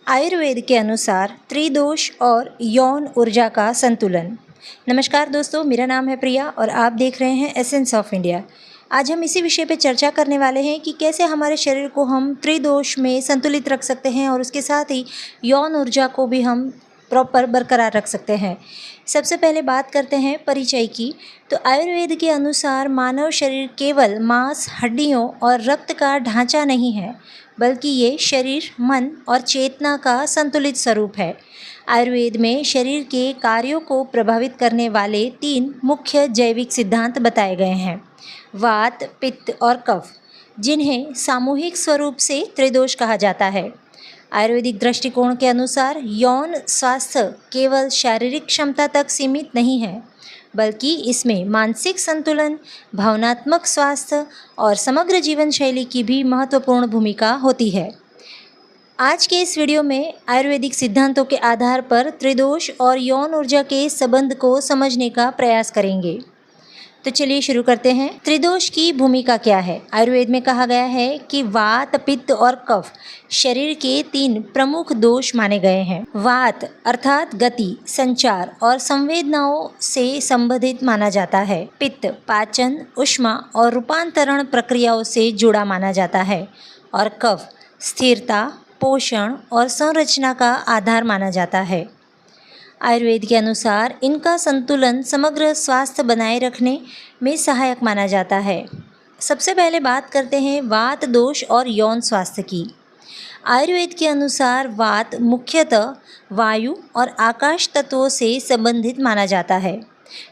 आयुर्वेद के अनुसार त्रिदोष और यौन ऊर्जा का संतुलन। नमस्कार दोस्तों, मेरा नाम है प्रिया और आप देख रहे हैं एसेंस ऑफ इंडिया। आज हम इसी विषय पे चर्चा करने वाले हैं कि कैसे हमारे शरीर को हम त्रिदोष में संतुलित रख सकते हैं और उसके साथ ही यौन ऊर्जा को भी हम प्रॉपर बरकरार रख सकते हैं। सबसे पहले बात करते हैं परिचय की। तो आयुर्वेद के अनुसार मानव शरीर केवल मांस, हड्डियों और रक्त का ढांचा नहीं है, बल्कि ये शरीर, मन और चेतना का संतुलित स्वरूप है। आयुर्वेद में शरीर के कार्यों को प्रभावित करने वाले 3 मुख्य जैविक सिद्धांत बताए गए हैं: वात, पित्त और कफ, जिन्हें सामूहिक स्वरूप से त्रिदोष कहा जाता है। आयुर्वेदिक दृष्टिकोण के अनुसार यौन स्वास्थ्य केवल शारीरिक क्षमता तक सीमित नहीं है, बल्कि इसमें मानसिक संतुलन, भावनात्मक स्वास्थ्य और समग्र जीवन शैली की भी महत्वपूर्ण भूमिका होती है। आज के इस वीडियो में आयुर्वेदिक सिद्धांतों के आधार पर त्रिदोष और यौन ऊर्जा के संबंध को समझने का प्रयास करेंगे। तो चलिए शुरू करते हैं। त्रिदोष की भूमिका क्या है? आयुर्वेद में कहा गया है कि वात, पित्त और कफ शरीर के 3 प्रमुख दोष माने गए हैं। वात अर्थात गति, संचार और संवेदनाओं से संबंधित माना जाता है। पित्त पाचन, ऊष्मा और रूपांतरण प्रक्रियाओं से जुड़ा माना जाता है। और कफ स्थिरता, पोषण और संरचना का आधार माना जाता है। आयुर्वेद के अनुसार इनका संतुलन समग्र स्वास्थ्य बनाए रखने में सहायक माना जाता है। सबसे पहले बात करते हैं वात दोष और यौन स्वास्थ्य की। आयुर्वेद के अनुसार वात मुख्यतः वायु और आकाश तत्वों से संबंधित माना जाता है।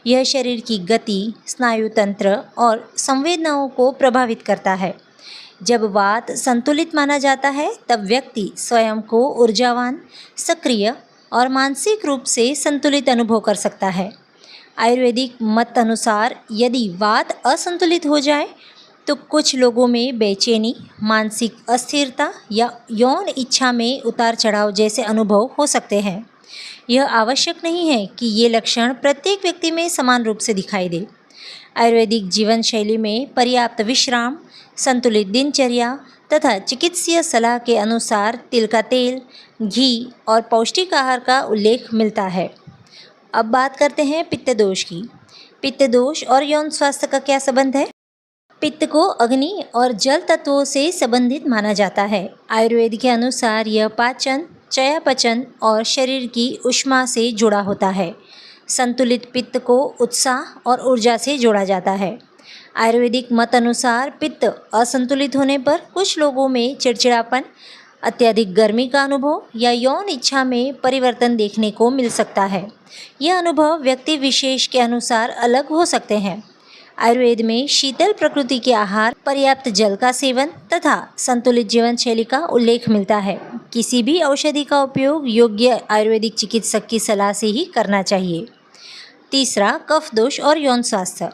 यह शरीर की गति, स्नायु तंत्र और संवेदनाओं को प्रभावित करता है। जब वात संतुलित माना जाता है, तब व्यक्ति स्वयं को ऊर्जावान, सक्रिय और मानसिक रूप से संतुलित अनुभव कर सकता है। आयुर्वेदिक मत अनुसार यदि वात असंतुलित हो जाए तो कुछ लोगों में बेचैनी, मानसिक अस्थिरता या यौन इच्छा में उतार चढ़ाव जैसे अनुभव हो सकते हैं। यह आवश्यक नहीं है कि ये लक्षण प्रत्येक व्यक्ति में समान रूप से दिखाई दे। आयुर्वेदिक जीवन शैली में पर्याप्त विश्राम, संतुलित दिनचर्या तथा चिकित्सीय सलाह के अनुसार तिल का तेल, घी और पौष्टिक आहार का उल्लेख मिलता है। अब बात करते हैं पित्त दोष की। पित्त दोष और यौन स्वास्थ्य का क्या संबंध है? पित्त को अग्नि और जल तत्वों से संबंधित माना जाता है। आयुर्वेद के अनुसार यह पाचन, चयापचय और शरीर की ऊष्मा से जुड़ा होता है। संतुलित पित्त को उत्साह और ऊर्जा से जोड़ा जाता है। आयुर्वेदिक मत अनुसार पित्त असंतुलित होने पर कुछ लोगों में चिड़चिड़ापन, अत्यधिक गर्मी का अनुभव या यौन इच्छा में परिवर्तन देखने को मिल सकता है। यह अनुभव व्यक्ति विशेष के अनुसार अलग हो सकते हैं। आयुर्वेद में शीतल प्रकृति के आहार, पर्याप्त जल का सेवन तथा संतुलित जीवन शैली का उल्लेख मिलता है। किसी भी औषधि का उपयोग योग्य आयुर्वेदिक चिकित्सक की सलाह से ही करना चाहिए। तीसरा, कफ दोष और यौन स्वास्थ्य।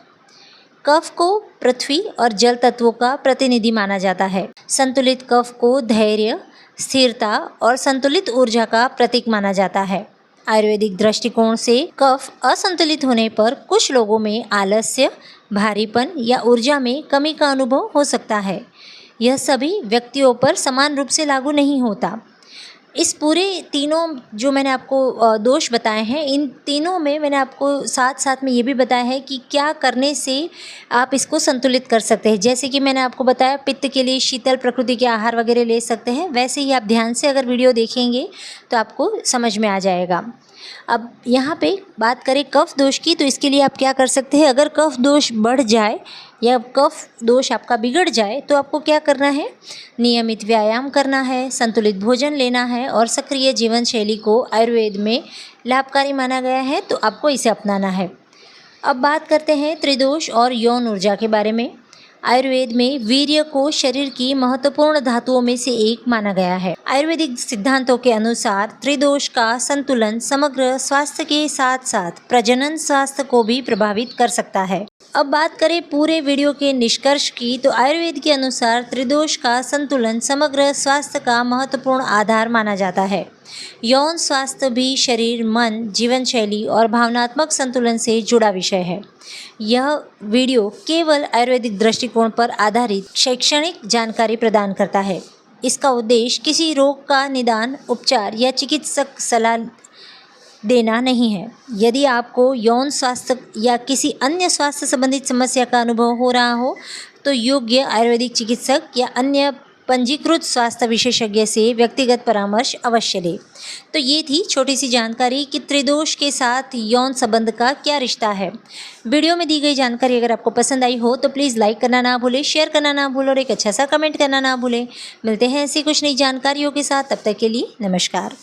कफ को पृथ्वी और जल तत्वों का प्रतिनिधि माना जाता है। संतुलित कफ को धैर्य, स्थिरता और संतुलित ऊर्जा का प्रतीक माना जाता है। आयुर्वेदिक दृष्टिकोण से कफ असंतुलित होने पर कुछ लोगों में आलस्य, भारीपन या ऊर्जा में कमी का अनुभव हो सकता है। यह सभी व्यक्तियों पर समान रूप से लागू नहीं होता। इस पूरे तीनों जो मैंने आपको दोष बताए हैं, इन तीनों में मैंने आपको साथ साथ में ये भी बताया है कि क्या करने से आप इसको संतुलित कर सकते हैं। जैसे कि मैंने आपको बताया, पित्त के लिए शीतल प्रकृति के आहार वगैरह ले सकते हैं। वैसे ही आप ध्यान से अगर वीडियो देखेंगे तो आपको समझ में आ जाएगा। अब यहाँ पे बात करें कफ दोष की, तो इसके लिए आप क्या कर सकते हैं? अगर कफ दोष बढ़ जाए या कफ दोष आपका बिगड़ जाए तो आपको क्या करना है? नियमित व्यायाम करना है, संतुलित भोजन लेना है और सक्रिय जीवन शैली को आयुर्वेद में लाभकारी माना गया है, तो आपको इसे अपनाना है। अब बात करते हैं त्रिदोष और यौन ऊर्जा के बारे में। आयुर्वेद में वीर्य को शरीर की महत्वपूर्ण धातुओं में से एक माना गया है। आयुर्वेदिक सिद्धांतों के अनुसार त्रिदोष का संतुलन समग्र स्वास्थ्य के साथ साथ प्रजनन स्वास्थ्य को भी प्रभावित कर सकता है। अब बात करें पूरे वीडियो के निष्कर्ष की, तो आयुर्वेद के अनुसार त्रिदोष का संतुलन समग्र स्वास्थ्य का महत्वपूर्ण आधार माना जाता है। यौन स्वास्थ्य भी शरीर, मन, जीवन शैली और भावनात्मक संतुलन से जुड़ा विषय है। यह वीडियो केवल आयुर्वेदिक दृष्टिकोण पर आधारित शैक्षणिक जानकारी प्रदान करता है। इसका उद्देश्य किसी रोग का निदान, उपचार या चिकित्सक सलाह देना नहीं है। यदि आपको यौन स्वास्थ्य या किसी अन्य स्वास्थ्य संबंधित समस्या का अनुभव हो रहा हो तो योग्य आयुर्वेदिक चिकित्सक या अन्य पंजीकृत स्वास्थ्य विशेषज्ञ से व्यक्तिगत परामर्श अवश्य लें। तो ये थी छोटी सी जानकारी कि त्रिदोष के साथ यौन संबंध का क्या रिश्ता है। वीडियो में दी गई जानकारी अगर आपको पसंद आई हो तो प्लीज़ लाइक करना ना भूलें, शेयर करना ना भूलें और एक अच्छा सा कमेंट करना ना भूलें। मिलते हैं ऐसी कुछ नई जानकारियों के साथ, तब तक के लिए नमस्कार।